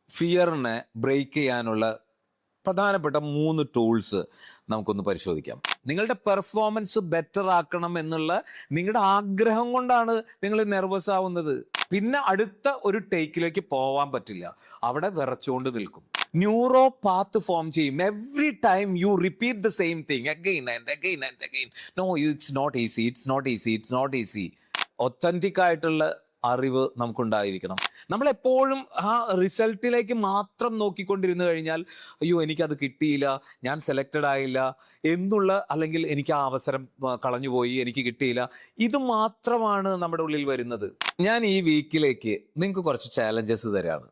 ഫിയറിനെ break ചെയ്യാനുള്ള പ്രധാനപ്പെട്ട 3 tools നമുക്കൊന്ന് പരിശോധിക്കാം. നിങ്ങളുടെ പെർഫോമൻസ് ബെറ്റർ ആക്കണം എന്നുള്ള നിങ്ങളുടെ ആഗ്രഹം കൊണ്ടാണ് നിങ്ങൾ നെർവസ് ആവുന്നത്. പിന്നെ അടുത്ത ഒരു ടേക്കിലേക്ക് പോവാൻ പറ്റില്ല, അവിടെ വിറച്ചുകൊണ്ട് നിൽക്കും. ന്യൂറോ പാത്ത് ഫോം ചെയ്യും. Every time you repeat the same thing again and again and again. No, it's not easy, it's not easy, it's not easy. Authentic ആയിട്ടുള്ള അറിവ് നമുക്കുണ്ടായിരിക്കണം. നമ്മളെപ്പോഴും ആ റിസൾട്ടിലേക്ക് മാത്രം നോക്കിക്കൊണ്ടിരുന്നു കഴിഞ്ഞാൽ അയ്യോ എനിക്കത് കിട്ടിയില്ല, ഞാൻ സെലക്റ്റഡ് ആയില്ല എന്നുള്ള, അല്ലെങ്കിൽ എനിക്ക് ആ അവസരം കളഞ്ഞുപോയി, എനിക്ക് കിട്ടിയില്ല, ഇത് മാത്രമാണ് നമ്മുടെ ഉള്ളിൽ വരുന്നത്. ഞാൻ ഈ വീക്കിലേക്ക് നിങ്ങൾക്ക് കുറച്ച് ചാലഞ്ചസ് തരാണ്.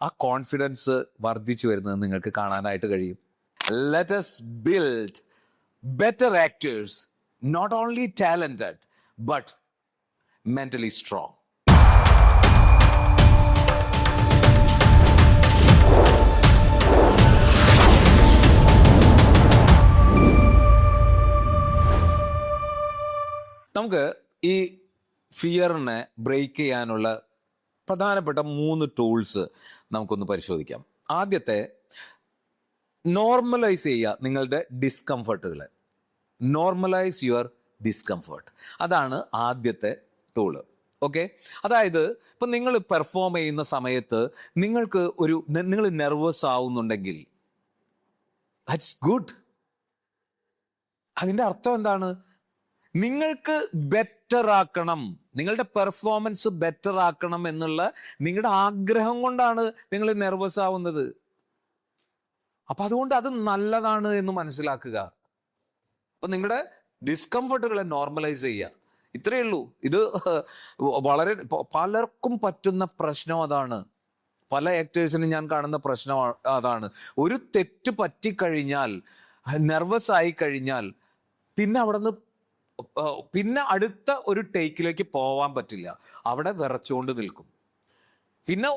ആ കോൺഫിഡൻസ് വർദ്ധിച്ചു വരുന്നത് നിങ്ങൾക്ക് കാണാനായിട്ട് കഴിയും. Let us build better actors, not only talented but mentally strong. നമുക്ക് ഈ ഫിയറിനെ ബ്രേക്ക് ചെയ്യാനുള്ള പ്രധാനപ്പെട്ട 3 ടൂൾസ് നമുക്കൊന്ന് പരിശോധിക്കാം. ആദ്യത്തെ, നോർമലൈസ് ചെയ്യുക നിങ്ങളുടെ ഡിസ്കംഫർട്ടുകളെ. നോർമലൈസ് യുവർ ഡിസ്കംഫർട്ട്, അതാണ് ആദ്യത്തെ ടൂള്. ഓക്കെ, അതായത് ഇപ്പം നിങ്ങൾ പെർഫോം ചെയ്യുന്ന സമയത്ത് നിങ്ങൾ നെർവസ് ആവുന്നുണ്ടെങ്കിൽ ദാറ്റ്സ് ഗുഡ്. അതിൻ്റെ അർത്ഥം എന്താണ്? നിങ്ങൾക്ക് ബെറ്റർ ആക്കണം, നിങ്ങളുടെ പെർഫോമൻസ് ബെറ്റർ ആക്കണം എന്നുള്ള നിങ്ങളുടെ ആഗ്രഹം കൊണ്ടാണ് നിങ്ങൾ നെർവസ് ആവുന്നത്. അപ്പൊ അതുകൊണ്ട് അത് നല്ലതാണ് എന്ന് മനസ്സിലാക്കുക. അപ്പൊ നിങ്ങളുടെ ഡിസ്കംഫർട്ടുകളെ നോർമലൈസ് ചെയ്യുക, ഇത്രയേ ഉള്ളൂ. ഇത് വളരെ പലർക്കും പറ്റുന്ന പ്രശ്നം അതാണ്. പല ആക്ടേഴ്സിനും ഞാൻ കാണുന്ന പ്രശ്നം അതാണ്. ഒരു തെറ്റ് പറ്റിക്കഴിഞ്ഞാൽ, നെർവസ് ആയി കഴിഞ്ഞാൽ പിന്നെ അടുത്ത ഒരു ടേക്കിലേക്ക് പോവാൻ പറ്റില്ല, അവിടെ വിറച്ചുകൊണ്ട് നിൽക്കും. പിന്നെ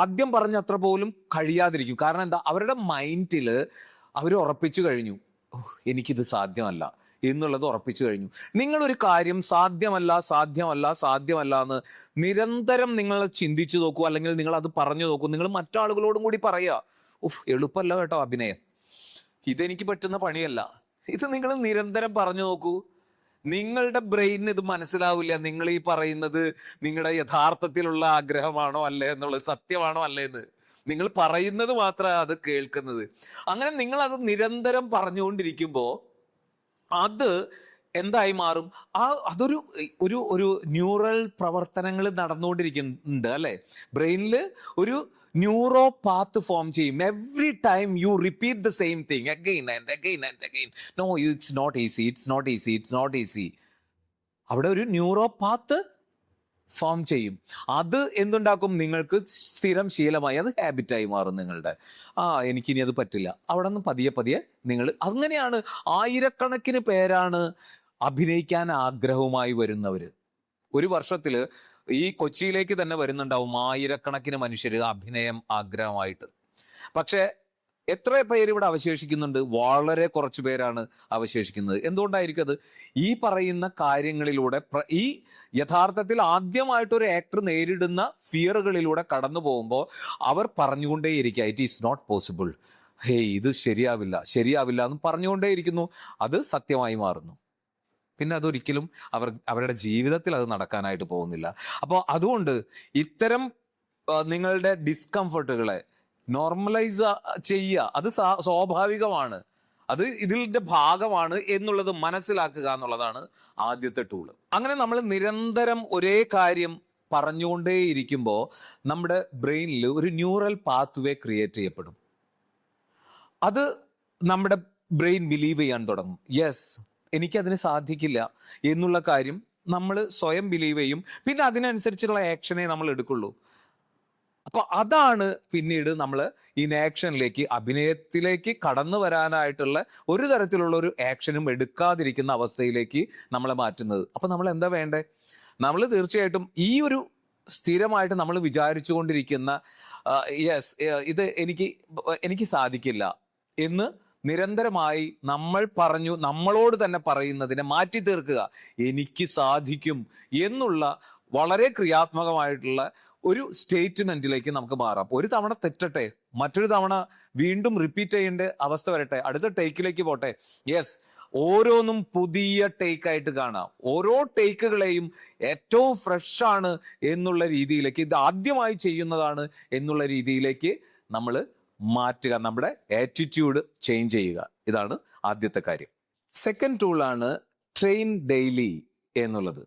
ആദ്യം പറഞ്ഞ അത്ര പോലും കഴിയാതിരിക്കും. കാരണം എന്താ? അവരുടെ മൈൻഡിൽ അവർ ഉറപ്പിച്ചു കഴിഞ്ഞു, എനിക്കിത് സാധ്യമല്ല എന്നുള്ളത് ഉറപ്പിച്ചു കഴിഞ്ഞു. നിങ്ങളൊരു കാര്യം സാധ്യമല്ല എന്ന് നിരന്തരം നിങ്ങൾ ചിന്തിച്ചു നോക്കൂ, അല്ലെങ്കിൽ നിങ്ങൾ അത് പറഞ്ഞു നോക്കൂ. നിങ്ങൾ മറ്റാളുകളോടും കൂടി പറയുക, എളുപ്പമല്ല കേട്ടോ അഭിനയം, ഇതെനിക്ക് പറ്റുന്ന പണിയല്ല. ഇത് നിങ്ങൾ നിരന്തരം പറഞ്ഞു നോക്കൂ. നിങ്ങളുടെ ബ്രെയിനിന് ഇത് മനസ്സിലാവില്ല, നിങ്ങൾ ഈ പറയുന്നത് നിങ്ങളുടെ യഥാർത്ഥത്തിലുള്ള ആഗ്രഹമാണോ അല്ലേ എന്നുള്ളത്, സത്യമാണോ അല്ലേ എന്ന്. നിങ്ങൾ പറയുന്നത് മാത്രമേ അത് കേൾക്കുന്നത്. അങ്ങനെ നിങ്ങൾ അത് നിരന്തരം പറഞ്ഞുകൊണ്ടിരിക്കുമ്പോൾ അത് എന്തായി മാറും? അതൊരു ഒരു ന്യൂറൽ പ്രവർത്തനങ്ങൾ നടന്നുകൊണ്ടിരിക്കുന്നുണ്ട് അല്ലെ. ബ്രെയിനിൽ ഒരു ന്യൂറോ പാത്ത് ഫോം ചെയ്യും. Every time you repeat the same thing again and again and again. No, it's not easy, it's not easy, it's not easy. അവിടെ ഒരു ന്യൂറോ പാത്ത് ഫോം ചെയ്യും. അത് എന്തുണ്ടാക്കും? നിങ്ങൾക്ക് സ്ഥിരം ശീലമായി അത് ഹാബിറ്റായി മാറും നിങ്ങളുടെ. എനിക്കിനി അത് പറ്റില്ല. അവിടെ നിന്ന് പതിയെ നിങ്ങൾ, അങ്ങനെയാണ് ആയിരക്കണക്കിന് പേരാണ് അഭിനയിക്കാൻ ആഗ്രഹവുമായി വരുന്നവർ. ഒരു വർഷത്തിൽ ഈ കൊച്ചിയിലേക്ക് തന്നെ വരുന്നുണ്ടാവും ആയിരക്കണക്കിന് മനുഷ്യർ അഭിനയം ആഗ്രഹമായിട്ട്. പക്ഷെ എത്ര പേര് ഇവിടെ അവശേഷിക്കുന്നുണ്ട്? വളരെ കുറച്ചു പേരാണ് അവശേഷിക്കുന്നത്. എന്തുകൊണ്ടായിരിക്കും അത്? ഈ പറയുന്ന കാര്യങ്ങളിലൂടെ, ഈ യഥാർത്ഥത്തിൽ ആദ്യമായിട്ടൊരു ആക്ടർ നേരിടുന്ന ഫിയറുകളിലൂടെ കടന്നു പോകുമ്പോൾ അവർ പറഞ്ഞുകൊണ്ടേയിരിക്കുക, ഇറ്റ് ഈസ് നോട്ട് പോസിബിൾ, ഇത് ശരിയാവില്ല എന്ന് പറഞ്ഞുകൊണ്ടേയിരിക്കുന്നു. അത് സത്യമായി മാറുന്നു. പിന്നെ അതൊരിക്കലും അവരുടെ ജീവിതത്തിൽ അത് നടക്കാനായിട്ട് പോകുന്നില്ല. അപ്പോൾ അതുകൊണ്ട് ഇത്തരം നിങ്ങളുടെ ഡിസ്കംഫർട്ടുകളെ നോർമലൈസ് ചെയ്യുക. അത് സ്വാഭാവികമാണ്, അത് ഇതിൻ്റെ ഭാഗമാണ് എന്നുള്ളത് മനസ്സിലാക്കുക എന്നുള്ളതാണ് ആദ്യത്തെ ടൂള്. അങ്ങനെ നമ്മൾ നിരന്തരം ഒരേ കാര്യം പറഞ്ഞുകൊണ്ടേയിരിക്കുമ്പോൾ നമ്മുടെ ബ്രെയിനിൽ ഒരു ന്യൂറൽ പാത്വേ ക്രിയേറ്റ് ചെയ്യപ്പെടും. അത് നമ്മുടെ ബ്രെയിൻ ബിലീവ് ചെയ്യാൻ തുടങ്ങും. യെസ്, എനിക്കതിന് സാധിക്കില്ല എന്നുള്ള കാര്യം നമ്മൾ സ്വയം ബിലീവ് ചെയ്യും. പിന്നെ അതിനനുസരിച്ചുള്ള ആക്ഷനെ നമ്മൾ എടുക്കുള്ളൂ. അപ്പൊ അതാണ് പിന്നീട് നമ്മൾ ഇനാക്ഷനിലേക്ക്, അഭിനയത്തിലേക്ക് കടന്നു വരാനായിട്ടുള്ള ഒരു തരത്തിലുള്ള ഒരു ആക്ഷനും എടുക്കാതിരിക്കുന്ന അവസ്ഥയിലേക്ക് നമ്മളെ മാറ്റുന്നത്. അപ്പൊ നമ്മൾ എന്താ വേണ്ടേ? നമ്മൾ തീർച്ചയായിട്ടും ഈ ഒരു സ്ഥിരമായിട്ട് നമ്മൾ വിചാരിച്ചു കൊണ്ടിരിക്കുന്ന യെസ്, ഇത് എനിക്ക് സാധിക്കില്ല എന്ന് നിരന്തരമായി നമ്മളോട് തന്നെ പറയുന്നതിനെ മാറ്റി തീർക്കുക. എനിക്ക് സാധിക്കും എന്നുള്ള വളരെ ക്രിയാത്മകമായിട്ടുള്ള ഒരു സ്റ്റേറ്റ്മെന്റിലേക്ക് നമുക്ക് മാറാം. ഒരു തവണ തെറ്റട്ടെ, മറ്റൊരു തവണ വീണ്ടും റിപ്പീറ്റ് ചെയ്യേണ്ട അവസ്ഥ വരട്ടെ, അടുത്ത ടേക്കിലേക്ക് പോട്ടെ. യെസ്, ഓരോന്നും പുതിയ ടേക്ക് ആയിട്ട് കാണാം. ഓരോ ടേക്കുകളെയും ഏറ്റവും ഫ്രഷ് ആണ് എന്നുള്ള രീതിയിലേക്ക്, ഇത് ആദ്യമായി ചെയ്യുന്നതാണ് എന്നുള്ള രീതിയിലേക്ക് നമ്മൾ മാറ്റുക, നമ്മുടെ ആറ്റിറ്റ്യൂഡ് ചേഞ്ച് ചെയ്യുക. ഇതാണ് ആദ്യത്തെ കാര്യം. സെക്കൻഡ് ടൂളാണ് ട്രെയിൻ ഡെയിലി എന്നുള്ളത്.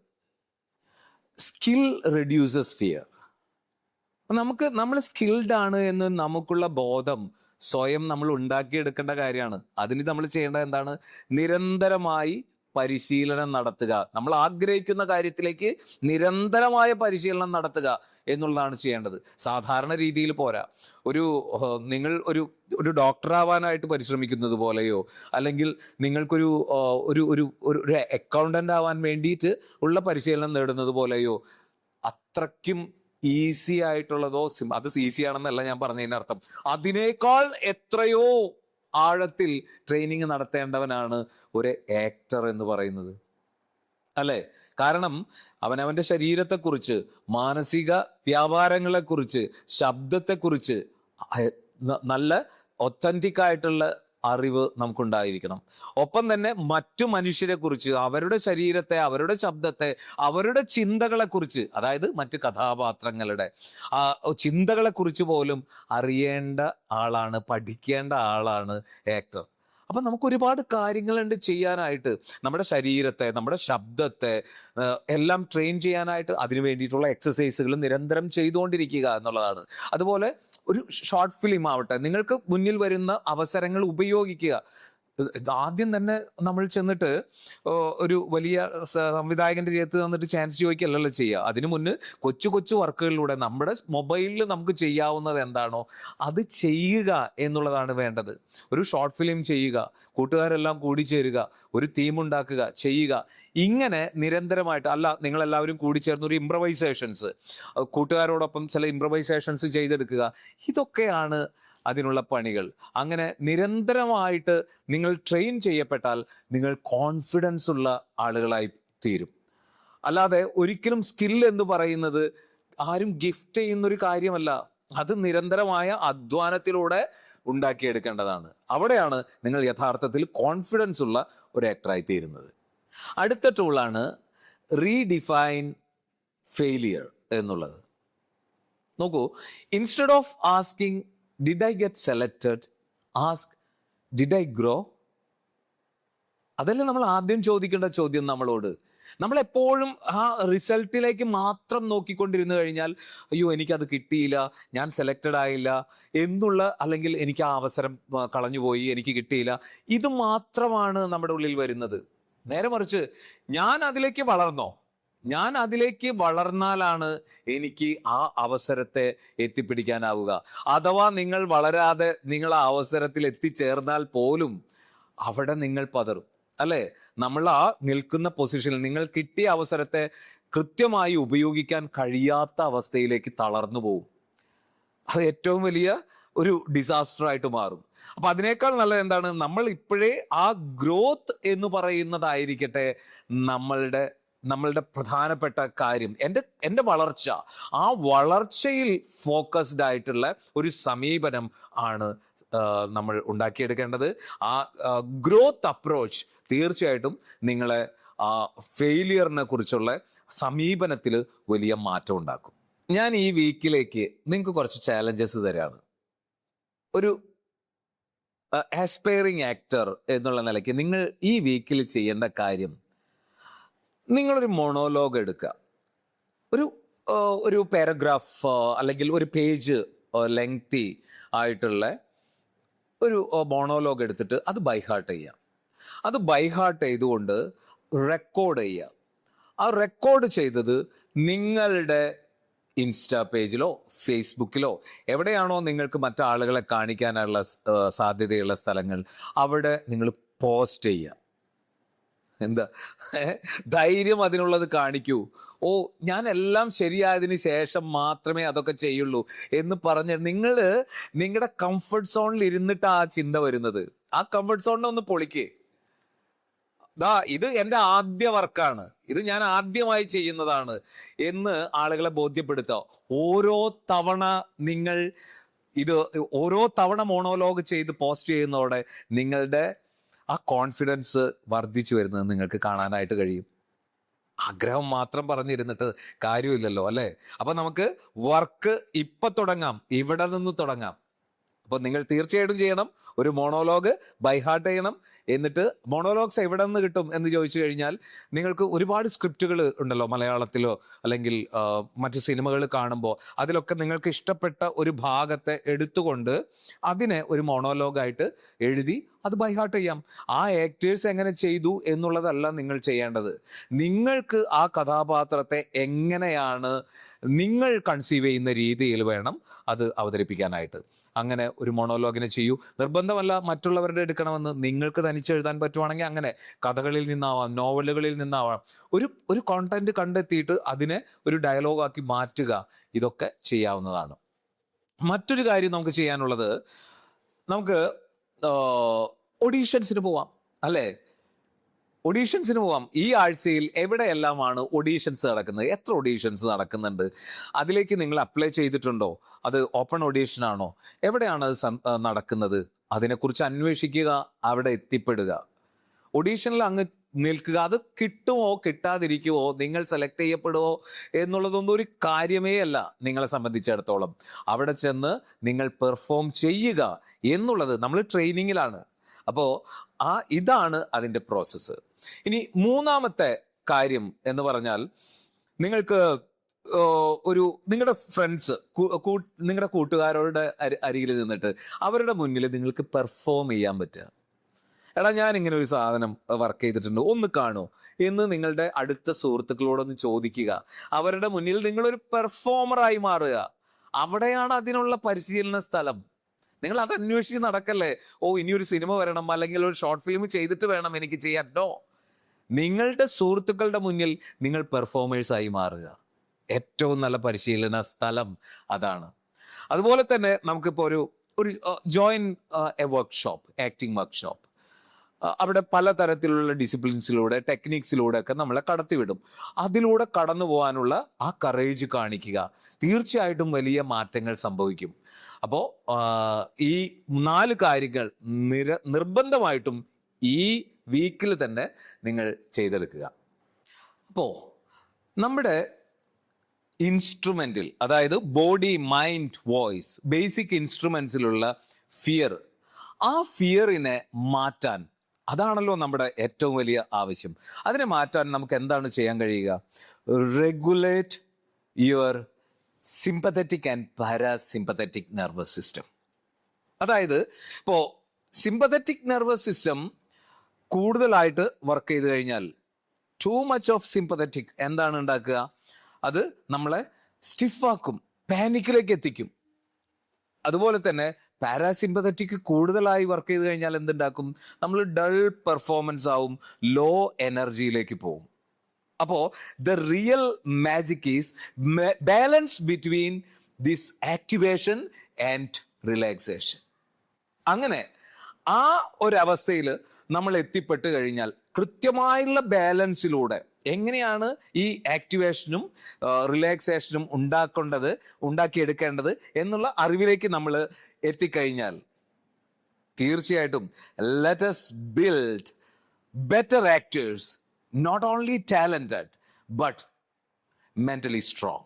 Skill reduces fear. നമ്മൾ സ്കിൽഡ് ആണ് എന്ന് നമുക്കുള്ള ബോധം സ്വയം നമ്മൾ ഉണ്ടാക്കിയെടുക്കേണ്ട കാര്യമാണ്. അതിന് നമ്മൾ ചെയ്യേണ്ടത് എന്താണ്? നിരന്തരമായി പരിശീലനം നടത്തുക. നമ്മൾ ആഗ്രഹിക്കുന്ന കാര്യത്തിലേക്ക് നിരന്തരമായ പരിശീലനം നടത്തുക എന്നുള്ളതാണ് ചെയ്യേണ്ടത്. സാധാരണ രീതിയിൽ പോരാ. നിങ്ങൾ ഒരു ഡോക്ടർ ആവാനായിട്ട് പരിശ്രമിക്കുന്നത് പോലെയോ, അല്ലെങ്കിൽ നിങ്ങൾക്കൊരു ഒരു അക്കൗണ്ടന്റ് ആവാൻ വേണ്ടിയിട്ട് ഉള്ള പരിശീലനം നേടുന്നത് പോലെയോ അത്രയ്ക്കും ഈസി ആയിട്ടുള്ളതോ, അത് ഈസി ആണെന്നല്ല ഞാൻ പറഞ്ഞതിനർത്ഥം. അതിനേക്കാൾ എത്രയോ ആഴത്തിൽ ട്രെയിനിങ് നടത്തേണ്ടവനാണ് ഒരു ആക്ടർ എന്ന് പറയുന്നത്, അല്ലേ? കാരണം അവനവന്റെ ശരീരത്തെക്കുറിച്ച്, മാനസിക വ്യാപാരങ്ങളെക്കുറിച്ച്, ശബ്ദത്തെക്കുറിച്ച് നല്ല ഒത്തന്റിക് ആയിട്ടുള്ള അറിവ് നമുക്കുണ്ടായിരിക്കണം. ഒപ്പം തന്നെ മറ്റു മനുഷ്യരെ കുറിച്ച്, അവരുടെ ശരീരത്തെ, അവരുടെ ശബ്ദത്തെ, അവരുടെ ചിന്തകളെ കുറിച്ച്, അതായത് മറ്റു കഥാപാത്രങ്ങളുടെ ചിന്തകളെ കുറിച്ച് പോലും അറിയേണ്ട ആളാണ്, പഠിക്കേണ്ട ആളാണ് ആക്ടർ. അപ്പൊ നമുക്ക് ഒരുപാട് കാര്യങ്ങളുണ്ട് ചെയ്യാനായിട്ട്. നമ്മുടെ ശരീരത്തെ, നമ്മുടെ ശബ്ദത്തെ എല്ലാം ട്രെയിൻ ചെയ്യാനായിട്ട് അതിനു വേണ്ടിയിട്ടുള്ള എക്സസൈസുകൾ നിരന്തരം ചെയ്തുകൊണ്ടിരിക്കുക എന്നുള്ളതാണ്. അതുപോലെ ഒരു ഷോർട്ട് ഫിലിം ആവട്ടെ, നിങ്ങൾക്ക് മുന്നിൽ വരുന്ന അവസരങ്ങൾ ഉപയോഗിക്കുക. ആദ്യം തന്നെ നമ്മൾ ചെന്നിട്ട് ഒരു വലിയ സംവിധായകന്റെ ചേർത്ത് തന്നിട്ട് ചാൻസ് ചോദിക്കല്ലല്ലോ ചെയ്യുക. അതിനു മുന്നേ കൊച്ചു കൊച്ചു വർക്കുകളിലൂടെ നമ്മുടെ മൊബൈലിൽ നമുക്ക് ചെയ്യാവുന്നത് എന്താണോ അത് ചെയ്യുക എന്നുള്ളതാണ് വേണ്ടത്. ഒരു ഷോർട്ട് ഫിലിം ചെയ്യുക, കൂട്ടുകാരെല്ലാം കൂടി ചേരുക, ഒരു തീം ഉണ്ടാക്കുക, ചെയ്യുക. ഇങ്ങനെ നിരന്തരമായിട്ട്, അല്ല നിങ്ങളെല്ലാവരും കൂടി ചേർന്ന് ഒരു ഇംപ്രവൈസേഷൻസ്, കൂട്ടുകാരോടൊപ്പം ചില ഇംപ്രവൈസേഷൻസ് ചെയ്തെടുക്കുക. ഇതൊക്കെയാണ് അതിനുള്ള പണികൾ. അങ്ങനെ നിരന്തരമായിട്ട് നിങ്ങൾ ട്രെയിൻ ചെയ്യപ്പെട്ടാൽ നിങ്ങൾ കോൺഫിഡൻസ് ഉള്ള ആളുകളായി തീരും. അല്ലാതെ ഒരിക്കലും സ്കിൽ എന്ന് പറയുന്നത് ആരും ഗിഫ്റ്റ് ചെയ്യുന്നൊരു കാര്യമല്ല. അത് നിരന്തരമായ അധ്വാനത്തിലൂടെ ഉണ്ടാക്കിയെടുക്കേണ്ടതാണ്. അവിടെയാണ് നിങ്ങൾ യഥാർത്ഥത്തിൽ കോൺഫിഡൻസ് ഉള്ള ഒരു ആക്ടറായി തീരുന്നത്. അടുത്ത ടൂളാണ് റീഡിഫൈൻ ഫെയിലിയർ എന്നുള്ളത്. നോക്കൂ, instead of asking did I get selected, ask did I grow? അതല്ലേ നമ്മൾ ആദ്യം ചോദിക്കേണ്ട ചോദ്യം നമ്മളോട്. നമ്മളെപ്പോഴും ആ റിസൾട്ടിലേക്ക് മാത്രം നോക്കിക്കൊണ്ടിരുന്നു കഴിഞ്ഞാൽ, അയ്യോ എനിക്കത് കിട്ടിയില്ല, ഞാൻ സെലക്റ്റഡ് ആയില്ല എന്നുള്ള, അല്ലെങ്കിൽ എനിക്ക് ആ അവസരം കളഞ്ഞുപോയി, എനിക്ക് കിട്ടിയില്ല, ഇത് മാത്രമാണ് നമ്മുടെ ഉള്ളിൽ വരുന്നത്. നേരെ മറിച്ച് ഞാൻ അതിലേക്ക് വളർന്നോ, ഞാൻ അതിലേക്ക് വളർന്നാലാണ് എനിക്ക് ആ അവസരത്തെ എത്തിപ്പിടിക്കാനാവുക. അഥവാ നിങ്ങൾ വളരാതെ നിങ്ങൾ ആ അവസരത്തിൽ എത്തിച്ചേർന്നാൽ പോലും അവിടെ നിങ്ങൾ പതറും, അല്ലേ? നമ്മൾ ആ നിൽക്കുന്ന പൊസിഷനിൽ, നിങ്ങൾ കിട്ടിയ അവസരത്തെ കൃത്യമായി ഉപയോഗിക്കാൻ കഴിയാത്ത അവസ്ഥയിലേക്ക് തളർന്നു പോകും. അത് ഏറ്റവും വലിയ ഒരു ഡിസാസ്റ്റർ ആയിട്ട് മാറും. അപ്പൊ അതിനേക്കാൾ നല്ലത് എന്താണ്? നമ്മൾ ഇപ്പോഴേ ആ ഗ്രോത്ത് എന്ന് പറയുന്നതായിരിക്കട്ടെ നമ്മളുടെ പ്രധാനപ്പെട്ട കാര്യം. എൻ്റെ വളർച്ച, ആ വളർച്ചയിൽ ഫോക്കസ്ഡ് ആയിട്ടുള്ള ഒരു സമീപനം ആണ് നമ്മൾ ഉണ്ടാക്കിയെടുക്കേണ്ടത്. ആ ഗ്രോത്ത് അപ്രോച്ച് തീർച്ചയായിട്ടും നിങ്ങളെ ഫെയിലിയറിനെ കുറിച്ചുള്ള സമീപനത്തിൽ വലിയ മാറ്റം ഉണ്ടാക്കും. ഞാൻ ഈ വീക്കിലേക്ക് നിങ്ങൾക്ക് കുറച്ച് ചാലഞ്ചസ് തരാണ്. ഒരു ആസ്പയറിങ് ആക്ടർ എന്നുള്ള നിലയ്ക്ക് നിങ്ങൾ ഈ വീക്കിൽ ചെയ്യേണ്ട കാര്യം, നിങ്ങളൊരു മൊണോലോഗ് എടുക്കുക. ഒരു പാരഗ്രാഫ് അല്ലെങ്കിൽ ഒരു പേജ് ലെങ്തി ആയിട്ടുള്ള ഒരു മോണോലോഗ് എടുത്തിട്ട് അത് ബൈഹാർട്ട് ചെയ്യുക. അത് ബൈഹാർട്ട് ചെയ്തുകൊണ്ട് റെക്കോർഡ് ചെയ്യുക. ആ റെക്കോർഡ് ചെയ്തത് നിങ്ങളുടെ ഇൻസ്റ്റാ പേജിലോ ഫേസ്ബുക്കിലോ എവിടെയാണോ നിങ്ങൾക്ക് മറ്റാളുകളെ കാണിക്കാനുള്ള സാധ്യതയുള്ള സ്ഥലങ്ങൾ, അവിടെ നിങ്ങൾ പോസ്റ്റ് ചെയ്യുക. എന്താ ധൈര്യം അതിനുള്ളത് കാണിക്കൂ. ഓ, ഞാൻ എല്ലാം ശരിയായതിന് ശേഷം മാത്രമേ അതൊക്കെ ചെയ്യുള്ളൂ എന്ന് പറഞ്ഞ് നിങ്ങളുടെ കംഫർട്ട് സോണിൽ ഇരുന്നിട്ട് ആ ചിന്ത വരുന്നത്. ആ കംഫർട്ട് സോണിനെ ഒന്ന് പൊളിക്കേ. ഇത് എൻ്റെ ആദ്യ വർക്കാണ്, ഇത് ഞാൻ ആദ്യമായി ചെയ്യുന്നതാണ് എന്ന് ആളുകളെ ബോധ്യപ്പെടുത്തുക. ഓരോ തവണ നിങ്ങൾ ഇത് ഓരോ തവണ മോണോലോഗ് ചെയ്ത് പോസ്റ്റ് ചെയ്യുന്നതോടെ നിങ്ങളുടെ ആ കോൺഫിഡൻസ് വർദ്ധിച്ചു വരുന്നത് നിങ്ങൾക്ക് കാണാനായിട്ട് കഴിയും. ആഗ്രഹം മാത്രം പറഞ്ഞിരുന്നിട്ട് കാര്യമില്ലല്ലോ അല്ലേ? അപ്പൊ നമുക്ക് വർക്ക് ഇപ്പൊ തുടങ്ങാം, ഇവിടെ നിന്ന് തുടങ്ങാം. അപ്പോൾ നിങ്ങൾ തീർച്ചയായിട്ടും ചെയ്യണം, ഒരു മോണോലോഗ് ബൈ ഹാർട്ട് ചെയ്യണം. എന്നിട്ട് മോണോലോഗ്സ് എവിടെ നിന്ന് കിട്ടും എന്ന് ചോദിച്ചു കഴിഞ്ഞാൽ, നിങ്ങൾക്ക് ഒരുപാട് സ്ക്രിപ്റ്റുകൾ ഉണ്ടല്ലോ മലയാളത്തിലോ അല്ലെങ്കിൽ മറ്റു സിനിമകൾ കാണുമ്പോൾ, അതിലൊക്കെ നിങ്ങൾക്ക് ഇഷ്ടപ്പെട്ട ഒരു ഭാഗത്തെ എടുത്തുകൊണ്ട് അതിനെ ഒരു മോണോലോഗായിട്ട് എഴുതി അത് ബൈ ഹാർട്ട് ചെയ്യാം. ആ ആക്ടേഴ്സ് എങ്ങനെ ചെയ്തു എന്നുള്ളതല്ല നിങ്ങൾ ചെയ്യേണ്ടത്. നിങ്ങൾക്ക് ആ കഥാപാത്രത്തെ എങ്ങനെയാണ് നിങ്ങൾ കൺസീവ് ചെയ്യുന്ന രീതിയിൽ വേണം അത് അവതരിപ്പിക്കാനായിട്ട്. അങ്ങനെ ഒരു മോണോലോഗിനെ ചെയ്യൂ. നിർബന്ധമല്ല മറ്റുള്ളവരുടെ എടുക്കണമെന്ന്, നിങ്ങൾക്ക് തനിച്ചെഴുതാൻ പറ്റുവാണെങ്കിൽ അങ്ങനെ കഥകളിൽ നിന്നാവാം, നോവലുകളിൽ നിന്നാവാം. ഒരു കോണ്ടന്റ് കണ്ടെത്തിയിട്ട് അതിനെ ഒരു ഡയലോഗാക്കി മാറ്റുക, ഇതൊക്കെ ചെയ്യാവുന്നതാണ്. മറ്റൊരു കാര്യം നമുക്ക് ചെയ്യാനുള്ളത്, നമുക്ക് ഒഡീഷൻസിന് പോവാം അല്ലേ? ഒഡീഷൻസിന് പോവാം. ഈ ആഴ്ചയിൽ എവിടെയെല്ലാമാണ് ഒഡീഷൻസ് നടക്കുന്നത്, എത്ര ഒഡീഷൻസ് നടക്കുന്നുണ്ട്, അതിലേക്ക് നിങ്ങൾ അപ്ലൈ ചെയ്തിട്ടുണ്ടോ, അത് ഓപ്പൺ ഓഡീഷൻ ആണോ, എവിടെയാണ് അത് നടക്കുന്നത്, അതിനെക്കുറിച്ച് അന്വേഷിക്കുക, അവിടെ എത്തിപ്പെടുക. ഒഡീഷനിൽ അങ്ങ് നിൽക്കുക. അത് കിട്ടുമോ കിട്ടാതിരിക്കുമോ, നിങ്ങൾ സെലക്ട് ചെയ്യപ്പെടുമോ എന്നുള്ളതൊന്നും ഒരു കാര്യമേ അല്ല നിങ്ങളെ സംബന്ധിച്ചിടത്തോളം. അവിടെ ചെന്ന് നിങ്ങൾ പെർഫോം ചെയ്യുക എന്നുള്ളത്, നമ്മൾ ട്രെയിനിങ്ങിലാണ്. അപ്പോൾ ഇതാണ് അതിൻ്റെ പ്രോസസ്സ്. ഇനി മൂന്നാമത്തെ കാര്യം എന്ന് പറഞ്ഞാൽ, നിങ്ങൾക്ക് നിങ്ങളുടെ ഫ്രണ്ട്സ്, നിങ്ങളുടെ കൂട്ടുകാരുടെ അരികിൽ നിന്നിട്ട് അവരുടെ മുന്നിൽ നിങ്ങൾക്ക് പെർഫോം ചെയ്യാൻ പറ്റുക. എടാ ഞാൻ ഇങ്ങനെ ഒരു സാധനം വർക്ക് ചെയ്തിട്ടുണ്ട്, ഒന്ന് കാണൂ എന്ന് നിങ്ങളുടെ അടുത്ത സുഹൃത്തുക്കളോടൊന്ന് ചോദിക്കുക. അവരുടെ മുന്നിൽ നിങ്ങളൊരു പെർഫോമറായി മാറുക. അവിടെയാണ് അതിനുള്ള പരിശീലന സ്ഥലം. നിങ്ങൾ അത് അന്വേഷിച്ച് നടക്കല്ലേ, ഇനിയൊരു സിനിമ വരണം അല്ലെങ്കിൽ ഒരു ഷോർട്ട് ഫിലിം ചെയ്തിട്ട് വേണം എനിക്ക് ചെയ്യാൻ. നോ, നിങ്ങളുടെ സുഹൃത്തുക്കളുടെ മുന്നിൽ നിങ്ങൾ പെർഫോമേഴ്സായി മാറുക. ഏറ്റവും നല്ല പരിശീലന സ്ഥലം അതാണ്. അതുപോലെ തന്നെ നമുക്കിപ്പോൾ ഒരു join A workshop, acting workshop. അവിടെ പലതരത്തിലുള്ള ഡിസിപ്ലിൻസിലൂടെ, ടെക്നിക്സിലൂടെ ഒക്കെ നമ്മളെ കടത്തിവിടും. അതിലൂടെ കടന്നു പോകാനുള്ള ആ കറേജ് കാണിക്കുക. തീർച്ചയായിട്ടും വലിയ മാറ്റങ്ങൾ സംഭവിക്കും. അപ്പോൾ ഈ 4 കാര്യങ്ങൾ നിർബന്ധമായിട്ടും ഈ വീക്കിൽ തന്നെ നിങ്ങൾ ചെയ്തെടുക്കുക. അപ്പോൾ നമ്മുടെ ഇൻസ്ട്രുമെന്റിൽ, അതായത് ബോഡി, മൈൻഡ്, വോയിസ്, ബേസിക് ഇൻസ്ട്രുമെന്റ്സിലുള്ള ഫിയർ, ആ ഫിയറിനെ മാറ്റാൻ, അതാണല്ലോ നമ്മുടെ ഏറ്റവും വലിയ ആവശ്യം. അതിനെ മാറ്റാൻ നമുക്ക് എന്താണ് ചെയ്യാൻ കഴിയുക? Regulate your sympathetic and parasympathetic nervous system. അതായത് ഇപ്പോൾ സിമ്പത്തറ്റിക് നെർവസ് സിസ്റ്റം കൂടുതലായിട്ട് വർക്ക് ചെയ്ത് കഴിഞ്ഞാൽ, ടു മച്ച് ഓഫ് സിമ്പത്തറ്റിക് എന്താണ് ഉണ്ടാക്കുക? അത് നമ്മളെ സ്റ്റിഫാക്കും, പാനിക്കിലേക്ക് എത്തിക്കും. അതുപോലെ തന്നെ പാരാസിമ്പത്തറ്റിക് കൂടുതലായി വർക്ക് ചെയ്ത് കഴിഞ്ഞാൽ എന്തുണ്ടാക്കും? നമ്മൾ ഡൾ പെർഫോമൻസ് ആവും, ലോ എനർജിയിലേക്ക് പോകും. അപ്പോൾ the real magic is balance between this activation and relaxation. അങ്ങനെ ആ ഒരവസ്ഥയിൽ നമ്മൾ എത്തിപ്പെട്ട് കഴിഞ്ഞാൽ, കൃത്യമായുള്ള ബാലൻസിലൂടെ എങ്ങനെയാണ് ഈ ആക്ടിവേഷനും റിലാക്സേഷനും ഉണ്ടാക്കിയെടുക്കേണ്ടത് എന്നുള്ള അറിവിലേക്ക് നമ്മൾ എത്തിക്കഴിഞ്ഞാൽ, തീർച്ചയായിട്ടും let us build better actors, not only talented but mentally strong.